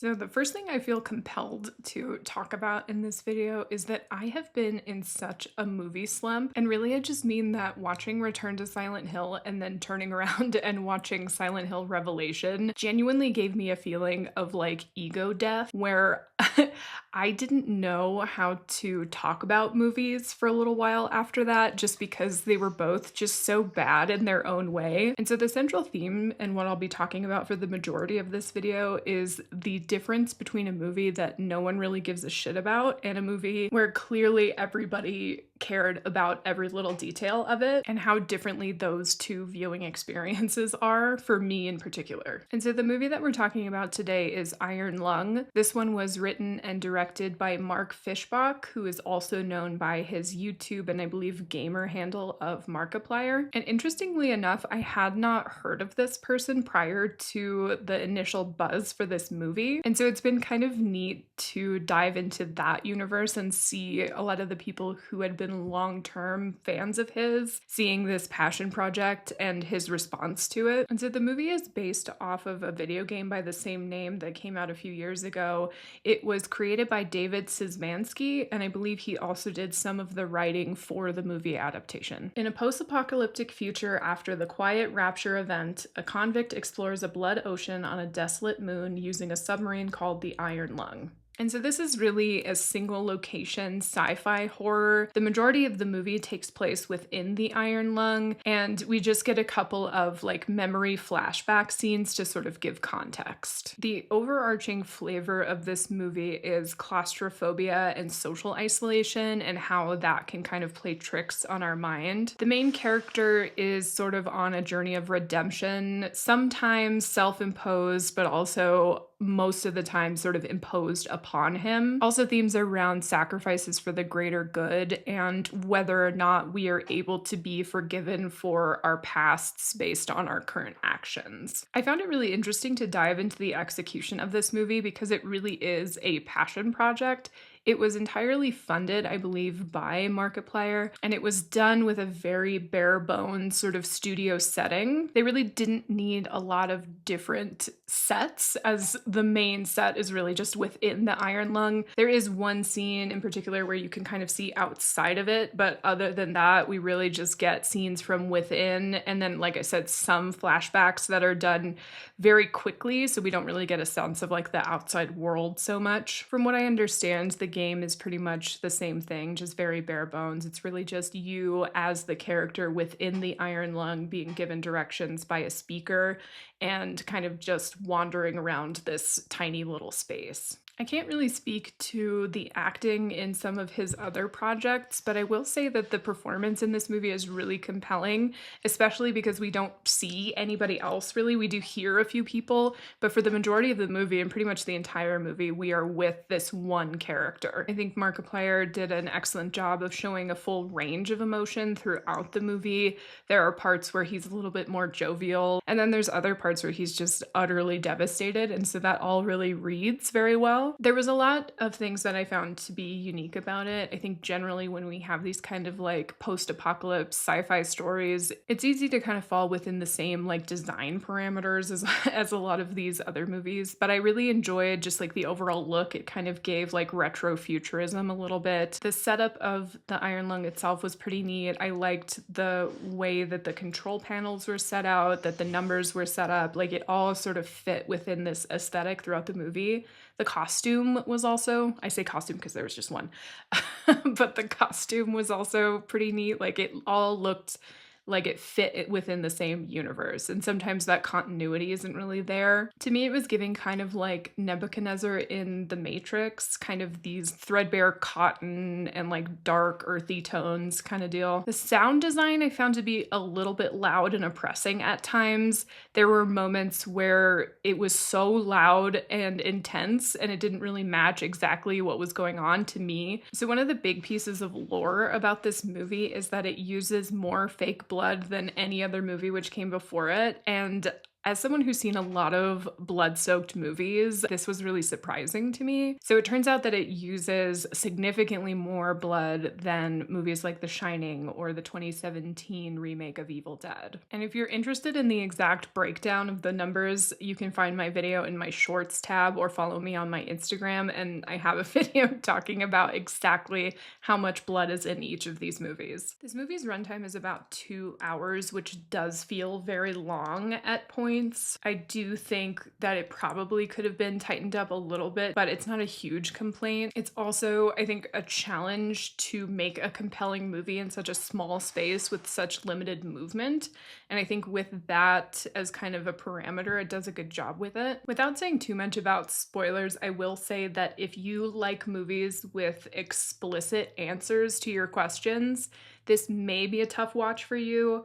So the first thing I feel compelled to talk about in this video is that I have been in such a movie slump. And really I just mean that watching Return to Silent Hill and then turning around and watching Silent Hill Revelation genuinely gave me a feeling of like ego death where I didn't know how to talk about movies for a little while after that just because they were both just so bad in their own way. And so the central theme and what I'll be talking about for the majority of this video is the difference between a movie that no one really gives a shit about and a movie where clearly everybody cared about every little detail of it, and how differently those two viewing experiences are for me in particular. And so the movie that we're talking about today is Iron Lung. This one was written and directed by Mark Fishbach, who is also known by his YouTube and I believe gamer handle of Markiplier. And interestingly enough, I had not heard of this person prior to the initial buzz for this movie. And so it's been kind of neat to dive into that universe and see a lot of the people who had been long-term fans of his seeing this passion project and his response to it. And so the movie is based off of a video game by the same name that came out a few years ago. It was created by David Szymanski, and I believe he also did some of the writing for the movie adaptation. In a post-apocalyptic future after the Quiet Rapture event, a convict explores a blood ocean on a desolate moon using a submarine called the Iron Lung. And so this is really a single location sci-fi horror. The majority of the movie takes place within the Iron Lung, and we just get a couple of like memory flashback scenes to sort of give context. The overarching flavor of this movie is claustrophobia and social isolation and how that can kind of play tricks on our mind. The main character is sort of on a journey of redemption, sometimes self-imposed, but also most of the time sort of imposed upon him. Also, themes around sacrifices for the greater good and whether or not we are able to be forgiven for our pasts based on our current actions. I found it really interesting to dive into the execution of this movie because it really is a passion project. It was entirely funded, I believe, by Markiplier, and it was done with a very bare bones sort of studio setting. They really didn't need a lot of different sets, as the main set is really just within the Iron Lung. There is one scene in particular where you can kind of see outside of it, but other than that, we really just get scenes from within, and then, like I said, some flashbacks that are done very quickly, so we don't really get a sense of like the outside world so much. From what I understand, the game is pretty much the same thing, just very bare bones. It's really just you as the character within the Iron Lung being given directions by a speaker and kind of just wandering around this tiny little space. I can't really speak to the acting in some of his other projects, but I will say that the performance in this movie is really compelling, especially because we don't see anybody else really. We do hear a few people, but for the majority of the movie and pretty much the entire movie, we are with this one character. I think Markiplier did an excellent job of showing a full range of emotion throughout the movie. There are parts where he's a little bit more jovial, and then there's other parts where he's just utterly devastated, and so that all really reads very well. There was a lot of things that I found to be unique about it. I think generally when we have these kind of like post-apocalypse sci-fi stories, it's easy to kind of fall within the same like design parameters as a lot of these other movies, but I really enjoyed just like the overall look. It kind of gave like retro futurism a little bit. The setup of the Iron Lung itself was pretty neat. I liked the way that the control panels were set out, that the numbers were set up, like it all sort of fit within this aesthetic throughout the movie. The costume was also, I say costume because there was just one, but the costume was also pretty neat. Like it all looked like it fit within the same universe, and sometimes that continuity isn't really there. To me, it was giving kind of like Nebuchadnezzar in The Matrix, kind of these threadbare cotton and like dark earthy tones kind of deal. The sound design I found to be a little bit loud and oppressing at times. There were moments where it was so loud and intense and it didn't really match exactly what was going on to me. So one of the big pieces of lore about this movie is that it uses more fake blood than any other movie which came before it, and As someone who's seen a lot of blood-soaked movies, this was really surprising to me. So it turns out that it uses significantly more blood than movies like The Shining or the 2017 remake of Evil Dead. And if you're interested in the exact breakdown of the numbers, you can find my video in my Shorts tab or follow me on my Instagram, and I have a video talking about exactly how much blood is in each of these movies. This movie's runtime is about 2 hours, which does feel very long at points. I do think that it probably could have been tightened up a little bit, but it's not a huge complaint. It's also, I think, a challenge to make a compelling movie in such a small space with such limited movement. And I think with that as kind of a parameter, it does a good job with it. Without saying too much about spoilers, I will say that if you like movies with explicit answers to your questions, this may be a tough watch for you.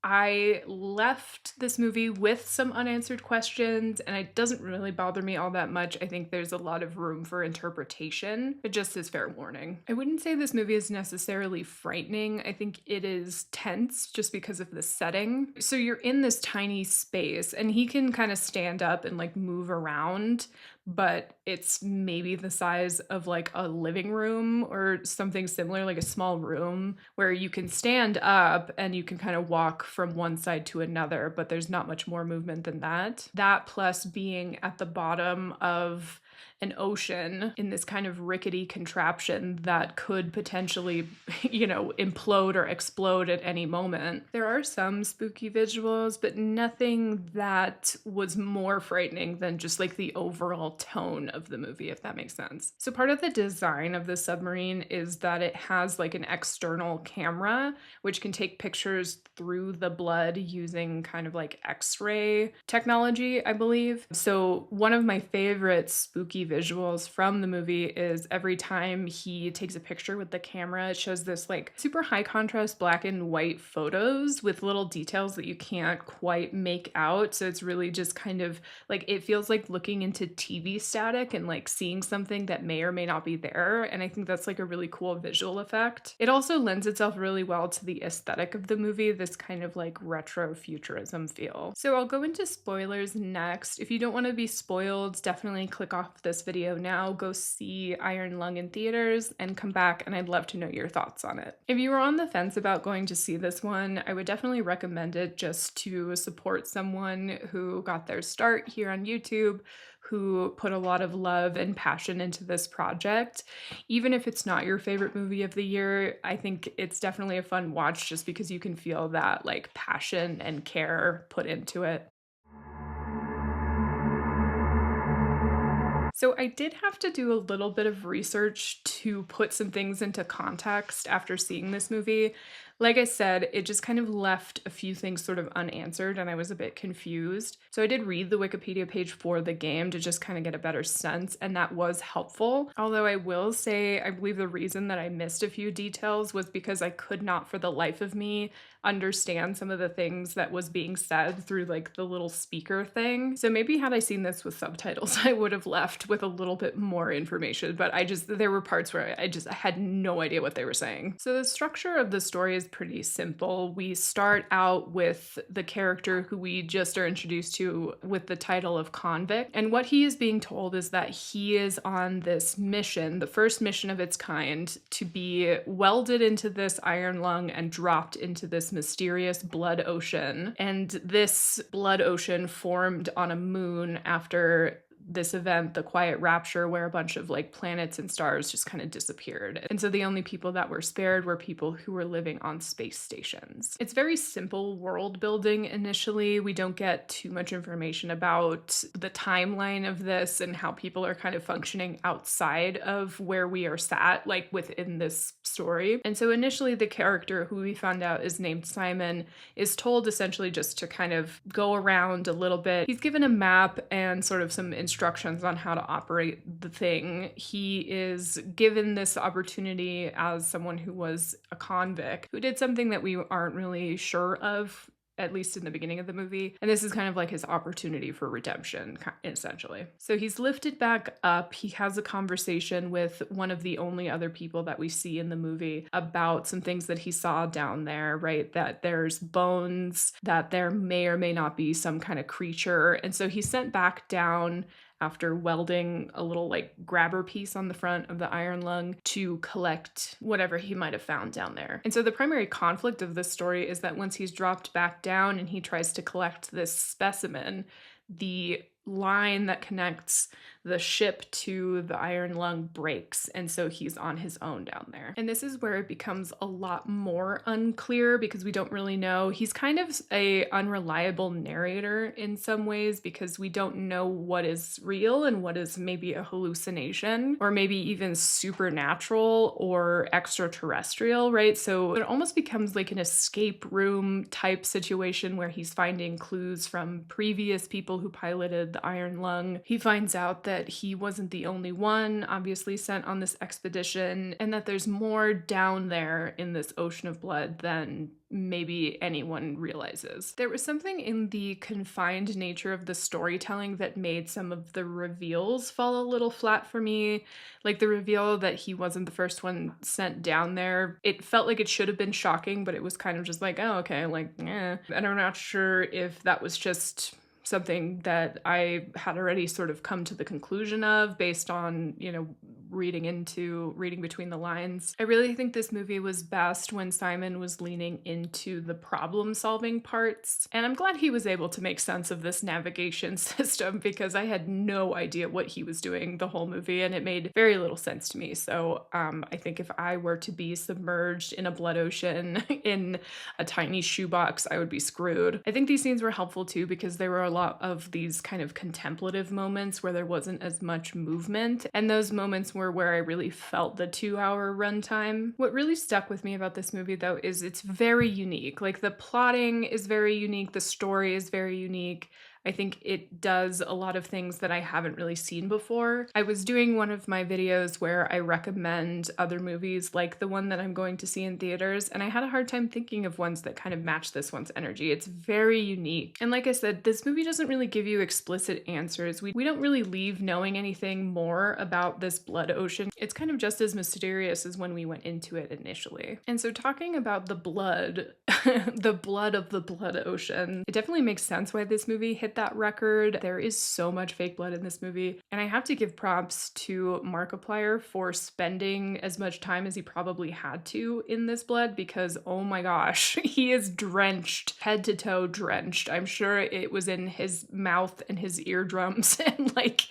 I left this movie with some unanswered questions, and it doesn't really bother me all that much. I think there's a lot of room for interpretation, but just as fair warning. I wouldn't say this movie is necessarily frightening. I think it is tense just because of the setting. So you're in this tiny space, and he can kind of stand up and like move around, but it's maybe the size of like a living room or something similar, like a small room where you can stand up and you can kind of walk from one side to another, but there's not much more movement than that. That plus being at the bottom of an ocean in this kind of rickety contraption that could potentially, implode or explode at any moment. There are some spooky visuals, but nothing that was more frightening than just like the overall tone of the movie, if that makes sense. So part of the design of the submarine is that it has like an external camera, which can take pictures through the blood using kind of like X-ray technology, I believe. So one of my favorite spooky visuals from the movie is every time he takes a picture with the camera, it shows this like super high contrast black and white photos with little details that you can't quite make out. So it's really just kind of like, it feels like looking into TV static and like seeing something that may or may not be there. And I think that's like a really cool visual effect. It also lends itself really well to the aesthetic of the movie, this kind of like retro futurism feel. So I'll go into spoilers next. If you don't want to be spoiled, definitely click off this video now, go see Iron Lung in theaters, and come back, and I'd love to know your thoughts on it. If you were on the fence about going to see this one, I would definitely recommend it just to support someone who got their start here on YouTube, who put a lot of love and passion into this project. Even if it's not your favorite movie of the year, I think it's definitely a fun watch just because you can feel that like passion and care put into it. So I did have to do a little bit of research to put some things into context after seeing this movie. Like I said, it just kind of left a few things sort of unanswered and I was a bit confused. So I did read the Wikipedia page for the game to just kind of get a better sense, and that was helpful. Although I will say, I believe the reason that I missed a few details was because I could not for the life of me understand some of the things that was being said through like the little speaker thing. So maybe had I seen this with subtitles, I would have left with a little bit more information, but there were parts where I had no idea what they were saying. So the structure of the story is pretty simple. We start out with the character who we just are introduced to with the title of Convict, and what he is being told is that he is on this mission, the first mission of its kind, to be welded into this iron lung and dropped into this mysterious blood ocean. And this blood ocean formed on a moon after this event, the Quiet Rapture, where a bunch of like planets and stars just kind of disappeared. And so the only people that were spared were people who were living on space stations. It's very simple world building initially. We don't get too much information about the timeline of this and how people are kind of functioning outside of where we are sat, like within this story. And so initially the character, who we found out is named Simon, is told essentially just to kind of go around a little bit. He's given a map and sort of some instructions on how to operate the thing. He is given this opportunity as someone who was a convict, who did something that we aren't really sure of at least in the beginning of the movie. And this is kind of like his opportunity for redemption, essentially. So he's lifted back up. He has a conversation with one of the only other people that we see in the movie about some things that he saw down there, right? That there's bones, that there may or may not be some kind of creature. And so he's sent back down after welding a little like grabber piece on the front of the iron lung to collect whatever he might have found down there. And so the primary conflict of this story is that once he's dropped back down and he tries to collect this specimen, the line that connects the ship to the iron lung breaks, and so he's on his own down there. And this is where it becomes a lot more unclear because we don't really know. He's kind of a unreliable narrator in some ways because we don't know what is real and what is maybe a hallucination or maybe even supernatural or extraterrestrial, right? So it almost becomes like an escape room type situation where he's finding clues from previous people who piloted the iron lung. He finds out that he wasn't the only one, obviously, sent on this expedition, and that there's more down there in this ocean of blood than maybe anyone realizes. There was something in the confined nature of the storytelling that made some of the reveals fall a little flat for me. Like the reveal that he wasn't the first one sent down there. It felt like it should have been shocking, but it was kind of just like, oh, okay, like, eh. And I'm not sure if that was just something that I had already sort of come to the conclusion of based on, reading between the lines. I really think this movie was best when Simon was leaning into the problem-solving parts, and I'm glad he was able to make sense of this navigation system because I had no idea what he was doing the whole movie, and it made very little sense to me. So I think if I were to be submerged in a blood ocean in a tiny shoebox, I would be screwed. I think these scenes were helpful too because there were a lot of these kind of contemplative moments where there wasn't as much movement, and those moments were where I really felt the 2-hour runtime. What really stuck with me about this movie though is it's very unique. Like the plotting is very unique, the story is very unique. I think it does a lot of things that I haven't really seen before. I was doing one of my videos where I recommend other movies like the one that I'm going to see in theaters, and I had a hard time thinking of ones that kind of match this one's energy. It's very unique. And like I said, this movie doesn't really give you explicit answers. We don't really leave knowing anything more about this blood ocean. It's kind of just as mysterious as when we went into it initially. And so talking about the blood, the blood of the blood ocean, it definitely makes sense why this movie hit that record. There is so much fake blood in this movie, and I have to give props to Markiplier for spending as much time as he probably had to in this blood because oh my gosh, he is drenched, head to toe drenched. I'm sure it was in his mouth and his eardrums and like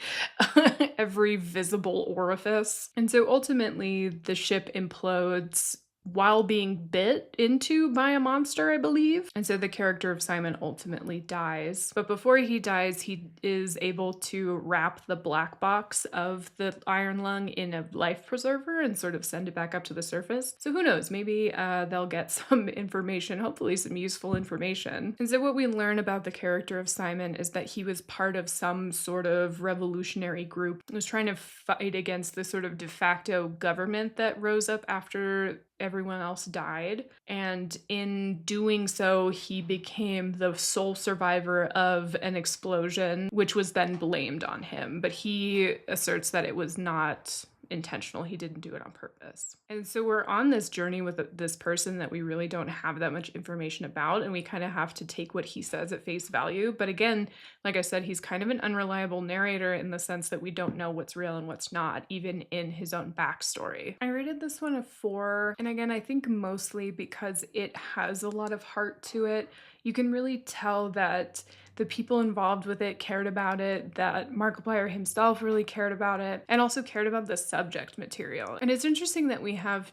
every visible orifice. And so ultimately the ship implodes while being bit into by a monster, I believe. And so the character of Simon ultimately dies. But before he dies, he is able to wrap the black box of the iron lung in a life preserver and sort of send it back up to the surface. So who knows, maybe they'll get some information, hopefully some useful information. And so what we learn about the character of Simon is that he was part of some sort of revolutionary group that was trying to fight against the sort of de facto government that rose up after everyone else died. And in doing so, he became the sole survivor of an explosion, which was then blamed on him. But he asserts that it was not intentional. He didn't do it on purpose. And so we're on this journey with this person that we really don't have that much information about, and we kind of have to take what he says at face value. But again, like I said, he's kind of an unreliable narrator in the sense that we don't know what's real and what's not, even in his own backstory. I rated this one a 4, and again, I think mostly because it has a lot of heart to it. You can really tell that the people involved with it cared about it, that Markiplier himself really cared about it, and also cared about the subject material. And it's interesting that we have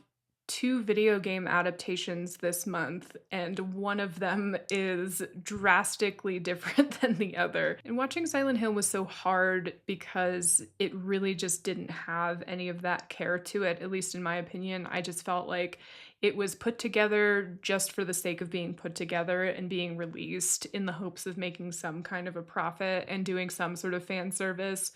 2 video game adaptations this month, and one of them is drastically different than the other. And watching Silent Hill was so hard because it really just didn't have any of that care to it, at least in my opinion. I just felt like it was put together just for the sake of being put together and being released in the hopes of making some kind of a profit and doing some sort of fan service.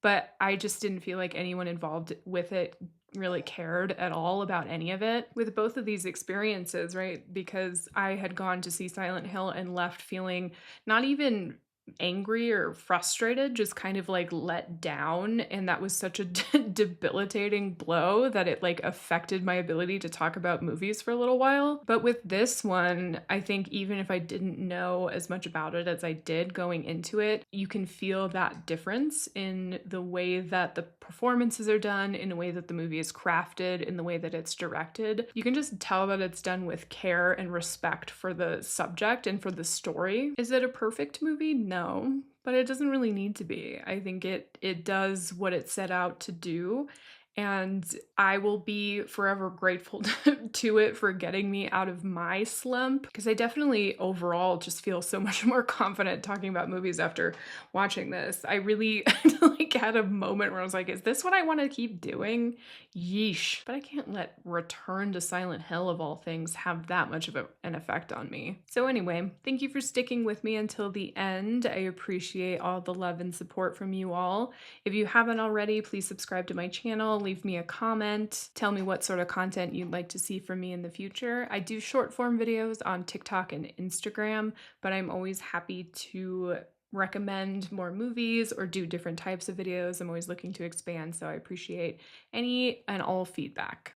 but I just didn't feel like anyone involved with it really cared at all about any of it with both of these experiences, right? Because I had gone to see Silent Hill and left feeling not even angry or frustrated, just kind of like let down. And that was such a debilitating blow that it like affected my ability to talk about movies for a little while. But with this one, I think even if I didn't know as much about it as I did going into it, you can feel that difference in the way that the performances are done, in the way that the movie is crafted, in the way that it's directed. You can just tell that it's done with care and respect for the subject and for the story. Is it a perfect movie? No, but it doesn't really need to be. I think it does what it set out to do, and I will be forever grateful to it for getting me out of my slump, because I definitely overall just feel so much more confident talking about movies after watching this. I really like had a moment where I was like, is this what I want to keep doing? Yeesh. But I can't let Return to Silent Hill of all things have that much of an effect on me. So anyway, thank you for sticking with me until the end. I appreciate all the love and support from you all. If you haven't already, please subscribe to my channel, leave me a comment, tell me what sort of content you'd like to see from me in the future. I do short form videos on TikTok and Instagram, but I'm always happy to recommend more movies or do different types of videos. I'm always looking to expand, so I appreciate any and all feedback.